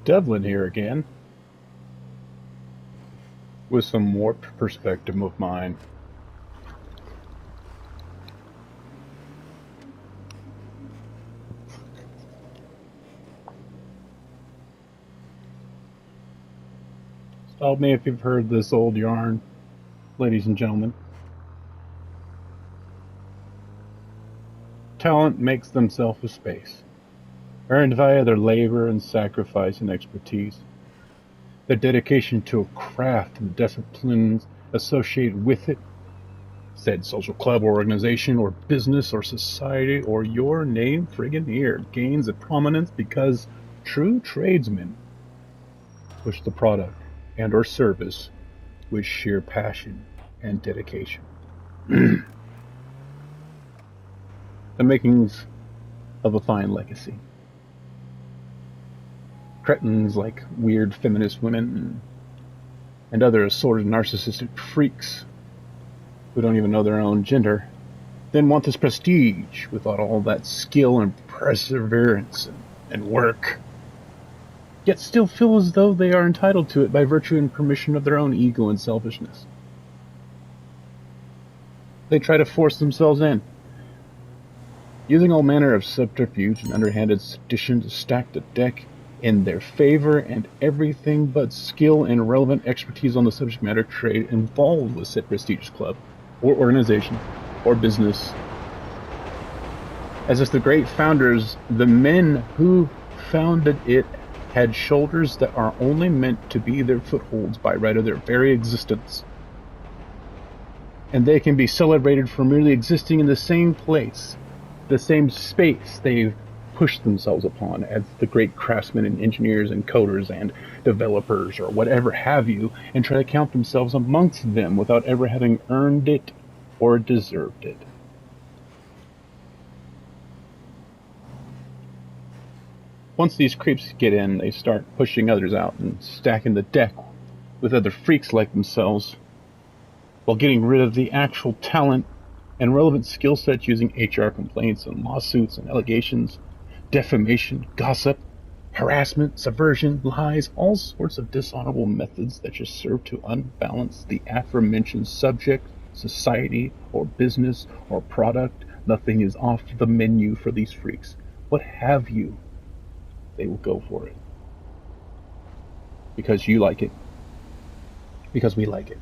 Devlin here again, with some warped perspective of mine. Stop me if you've heard this old yarn, ladies and gentlemen. Talent makes themselves a space, earned via their labor and sacrifice and expertise. Their dedication to a craft and the disciplines associated with it, said social club or organization or business or society or your name friggin' here, gains a prominence because true tradesmen push the product and or service with sheer passion and dedication. The makings of a fine legacy. Cretins like weird feminist women and other assorted narcissistic freaks who don't even know their own gender then want this prestige without all that skill and perseverance and work, yet still feel as though they are entitled to it by virtue and permission of their own ego and selfishness. They try to force themselves in, using all manner of subterfuge and underhanded sedition to stack the deck in their favor, and everything but skill and relevant expertise on the subject matter trade involved with said prestigious club, or organization, or business. As if the great founders, the men who founded it, had shoulders that are only meant to be their footholds by right of their very existence. And they can be celebrated for merely existing in the same place, the same space they've pushed themselves upon as the great craftsmen and engineers and coders and developers or whatever have you, and try to count themselves amongst them without ever having earned it or deserved it. Once these creeps get in, they start pushing others out and stacking the deck with other freaks like themselves, while getting rid of the actual talent and relevant skill sets using HR complaints and lawsuits and allegations, defamation, gossip, harassment, subversion, lies, all sorts of dishonorable methods that just serve to unbalance the aforementioned subject, society, or business, or product. Nothing is off the menu for these freaks. What have you? They will go for it. Because you like it. Because we like it.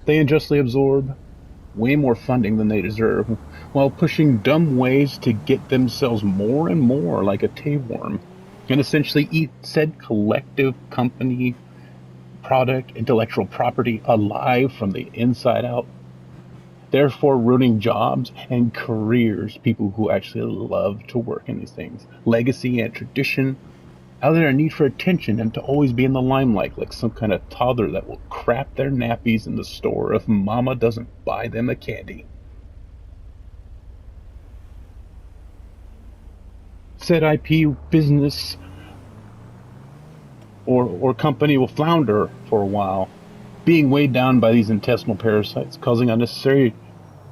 They unjustly absorb way more funding than they deserve, while pushing dumb ways to get themselves more and more like a tapeworm, and essentially eat said collective company, product, intellectual property alive from the inside out, therefore ruining jobs and careers, people who actually love to work in these things, legacy and tradition, out of their need for attention and to always be in the limelight like some kind of toddler that will crap their nappies in the store if mama doesn't buy them a candy. Said IP business or company will flounder for a while, being weighed down by these intestinal parasites, causing unnecessary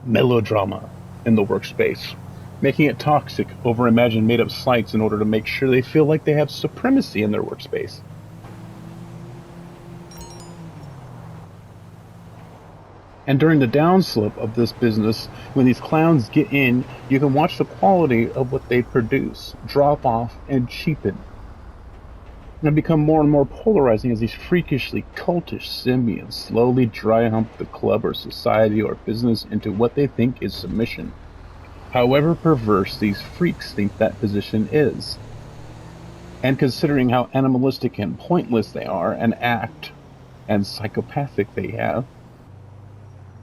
melodrama in the workspace, making it toxic over imagined made-up slights in order to make sure they feel like they have supremacy in their workspace. And during the downslope of this business, when these clowns get in, you can watch the quality of what they produce drop off and cheapen, and become more and more polarizing as these freakishly cultish simians slowly dry hump the club or society or business into what they think is submission, however perverse these freaks think that position is. And considering how animalistic and pointless they are and act, and psychopathic they have,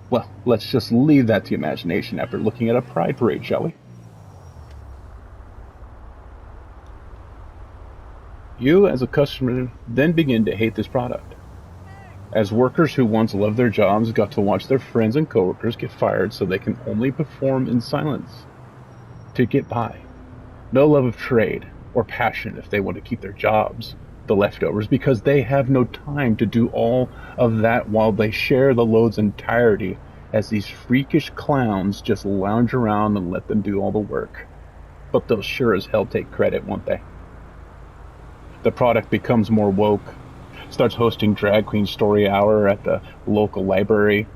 well, let's just leave that to imagination after looking at a pride parade, shall we? You, as a customer, then begin to hate this product. As workers who once loved their jobs got to watch their friends and coworkers get fired so they can only perform in silence to get by. No love of trade or passion if they want to keep their jobs, the leftovers, because they have no time to do all of that while they share the load's entirety as these freakish clowns just lounge around and let them do all the work. But they'll sure as hell take credit, won't they? The product becomes more woke, starts hosting drag queen story hour at the local library.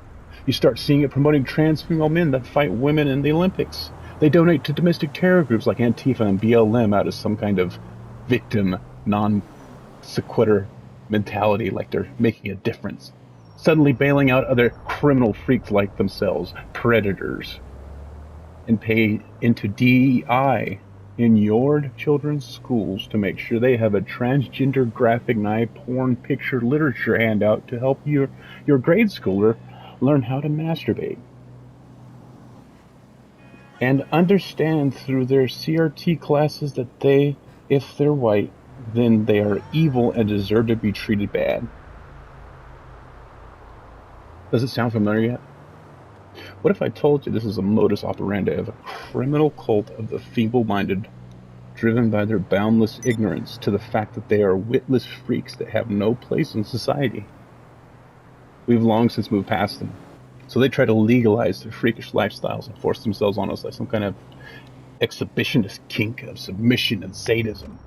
You start seeing it promoting trans female men that fight women in the Olympics. They donate to domestic terror groups like Antifa and BLM out of some kind of victim, non-sequitur mentality, like they're making a difference. Suddenly bailing out other criminal freaks like themselves, predators, and pay into DEI in your children's schools to make sure they have a transgender graphic knife porn picture literature handout to help your grade schooler learn how to masturbate. And understand through their CRT classes that they, if they're white, then they are evil and deserve to be treated bad. Does it sound familiar yet? What if I told you this is a modus operandi of a criminal cult of the feeble-minded, driven by their boundless ignorance to the fact that they are witless freaks that have no place in society? We've long since moved past them. So they try to legalize their freakish lifestyles and force themselves on us like some kind of exhibitionist kink of submission and sadism.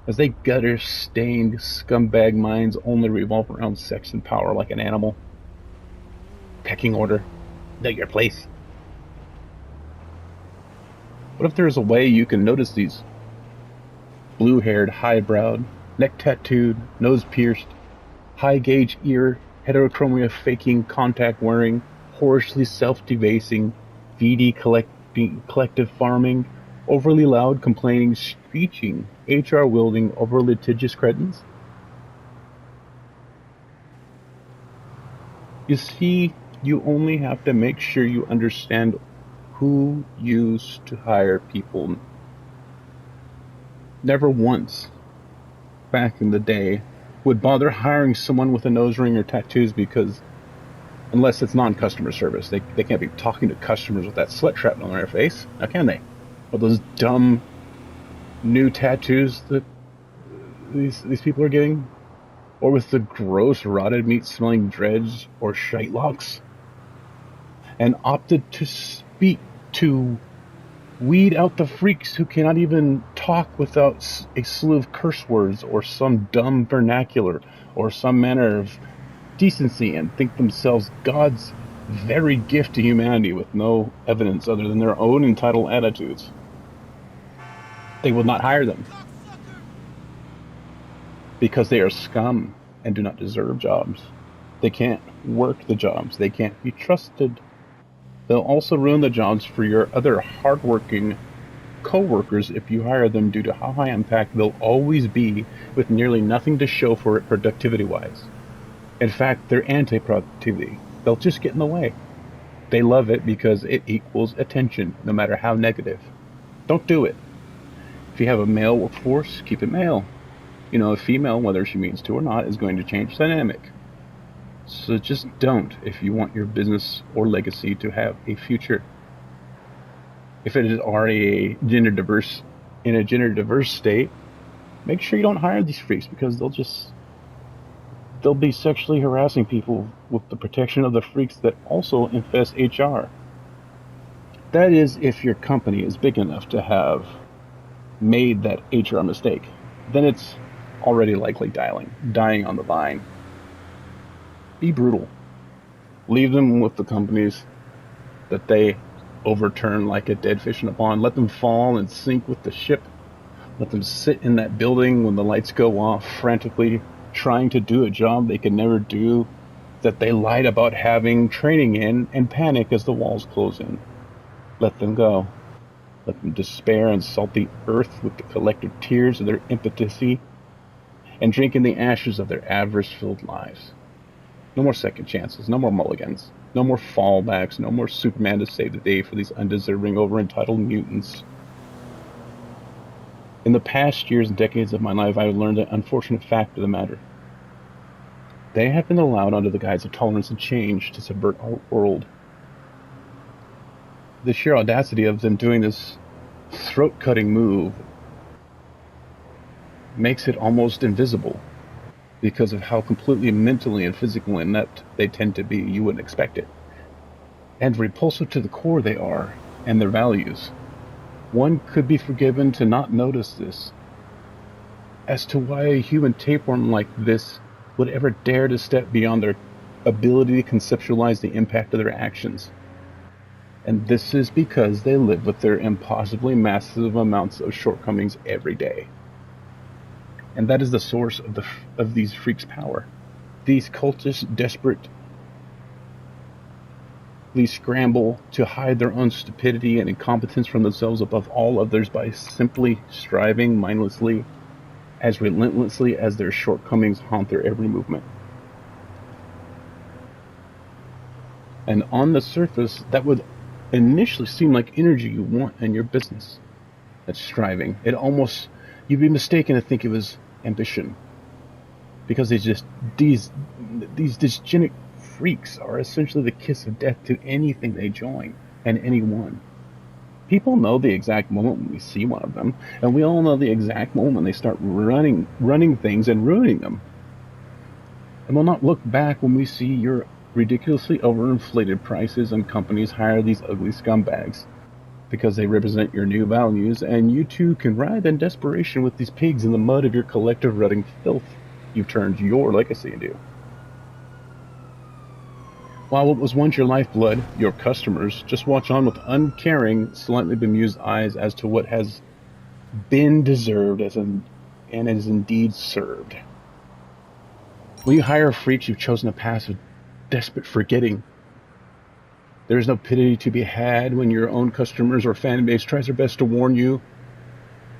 As they gutter-stained scumbag minds only revolve around sex and power like an animal. Pecking order. Know your place. What if there is a way you can notice these blue-haired, high-browed, neck-tattooed, nose-pierced, high-gauge ear, heterochromia faking, contact-wearing, whorishly self-debasing, VD collective farming, overly loud, complaining, screeching, HR-wielding, over-litigious cretins? You see, you only have to make sure you understand who used to hire people. Never once, back in the day, would bother hiring someone with a nose ring or tattoos because, unless it's non-customer service, they can't be talking to customers with that sweat trap on their face, now can they? Or those dumb new tattoos that these people are getting? Or with the gross rotted meat smelling dreads or shite locks? And opted to speak to weed out the freaks who cannot even talk without a slew of curse words or some dumb vernacular or some manner of decency and think themselves God's very gift to humanity with no evidence other than their own entitled attitudes. They will not hire them because they are scum and do not deserve jobs. They can't work the jobs. They can't be trusted. They'll also ruin the jobs for your other hardworking co-workers if you hire them due to how high impact they'll always be with nearly nothing to show for it productivity-wise. In fact, they're anti-productivity. They'll just get in the way. They love it because it equals attention, no matter how negative. Don't do it. If you have a male workforce, keep it male. You know, a female, whether she means to or not, is going to change the dynamic. So just don't if you want your business or legacy to have a future. If it is already in a gender diverse state, make sure you don't hire these freaks because they'll be sexually harassing people with the protection of the freaks that also infest HR. That is, if your company is big enough to have made that HR mistake, then it's already likely dying on the vine. Be brutal. Leave them with the companies that they overturn like a dead fish in a pond. Let them fall and sink with the ship. Let them sit in that building when the lights go off, frantically trying to do a job they could never do, that they lied about having training in, and panic as the walls close in. Let them go. Let them despair and salt the earth with the collective tears of their impotency and drink in the ashes of their avarice-filled lives. No more second chances, no more mulligans, no more fallbacks, no more Superman to save the day for these undeserving, over-entitled mutants. In the past years and decades of my life, I have learned an unfortunate fact of the matter. They have been allowed under the guise of tolerance and change to subvert our world. The sheer audacity of them doing this throat-cutting move makes it almost invisible because of how completely mentally and physically inept they tend to be. You wouldn't expect it. And repulsive to the core they are, and their values. One could be forgiven to not notice this. as to why a human tapeworm like this would ever dare to step beyond their ability to conceptualize the impact of their actions. And this is because they live with their impossibly massive amounts of shortcomings every day. And that is the source of these freaks' power. These cultists desperately scramble to hide their own stupidity and incompetence from themselves above all others by simply striving mindlessly, as relentlessly as their shortcomings haunt their every movement. And on the surface, that would initially seem like energy you want in your business. That's striving. You'd be mistaken to think it was ambition. Because these dysgenic freaks are essentially the kiss of death to anything they join, and anyone. People know the exact moment when we see one of them, and we all know the exact moment when they start running things and ruining them. And we'll not look back when we see your ridiculously overinflated prices and companies hire these ugly scumbags because they represent your new values, and you too can writhe in desperation with these pigs in the mud of your collective rutting filth you've turned your legacy into. While what was once your lifeblood, your customers, just watch on with uncaring, slightly bemused eyes as to what has been deserved and is indeed served. Will you hire freaks you've chosen a path of desperate forgetting? There is no pity to be had when your own customers or fan base tries their best to warn you,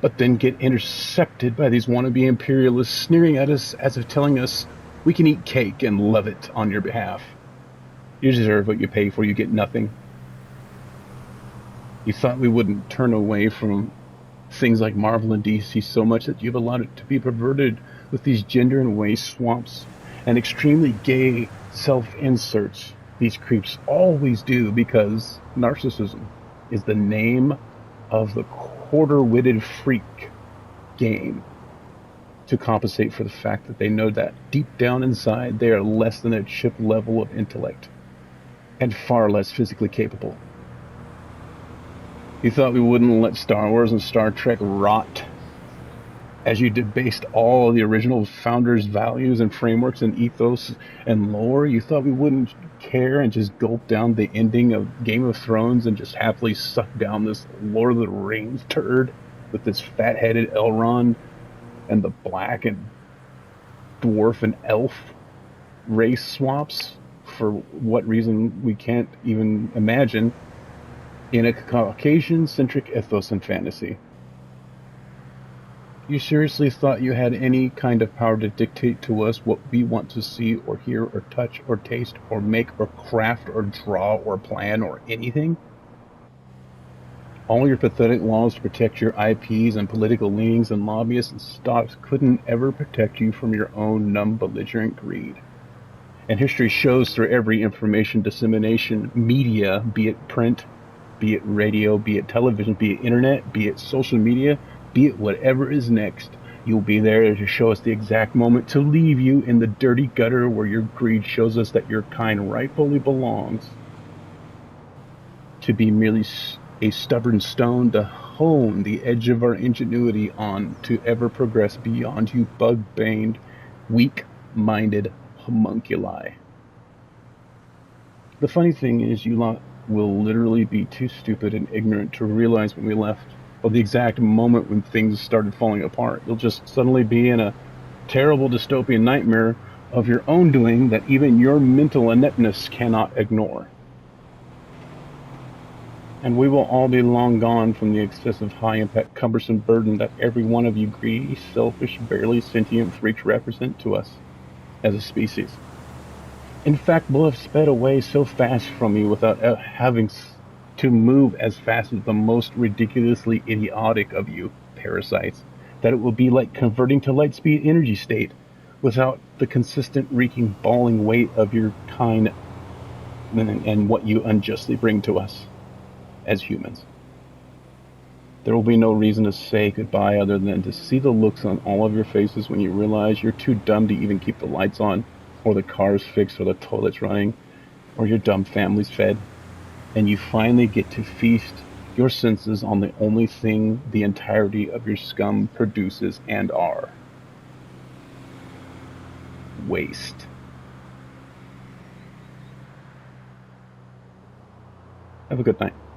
but then get intercepted by these wannabe imperialists sneering at us as if telling us we can eat cake and love it on your behalf. You deserve what you pay for, you get nothing. You thought we wouldn't turn away from things like Marvel and DC so much that you've allowed it to be perverted with these gender and waste swamps and extremely gay self-inserts these creeps always do, because narcissism is the name of the quarter-witted freak game to compensate for the fact that they know that deep down inside they are less than a chip level of intellect and far less physically capable. You thought we wouldn't let Star Wars and Star Trek rot as you debased all the original founders' values and frameworks and ethos and lore. You thought we wouldn't care and just gulp down the ending of Game of Thrones and just happily suck down this Lord of the Rings turd with this fat-headed Elrond and the black and dwarf and elf race swaps for what reason we can't even imagine in a Caucasian-centric ethos and fantasy. You seriously thought you had any kind of power to dictate to us what we want to see or hear or touch or taste or make or craft or draw or plan or anything? All your pathetic laws to protect your IPs and political leanings and lobbyists and stocks couldn't ever protect you from your own numb, belligerent greed. And history shows through every information dissemination media, be it print, be it radio, be it television, be it internet, be it social media, be it whatever is next, you'll be there to show us the exact moment to leave you in the dirty gutter where your greed shows us that your kind rightfully belongs to be merely a stubborn stone to hone the edge of our ingenuity on to ever progress beyond you bug-baned, weak-minded homunculi. The funny thing is, you lot will literally be too stupid and ignorant to realize when we left, or the exact moment when things started falling apart. You'll just suddenly be in a terrible dystopian nightmare of your own doing that even your mental ineptness cannot ignore. And we will all be long gone from the excessive high-impact, cumbersome burden that every one of you greedy, selfish, barely sentient freaks represent to us as a species. In fact, we'll have sped away so fast from you without having to move as fast as the most ridiculously idiotic of you parasites, that it will be like converting to light-speed energy state without the consistent reeking, bawling weight of your kind and what you unjustly bring to us as humans. There will be no reason to say goodbye other than to see the looks on all of your faces when you realize you're too dumb to even keep the lights on, or the cars fixed, or the toilets running, or your dumb families fed. And you finally get to feast your senses on the only thing the entirety of your scum produces and are. waste. Have a good night.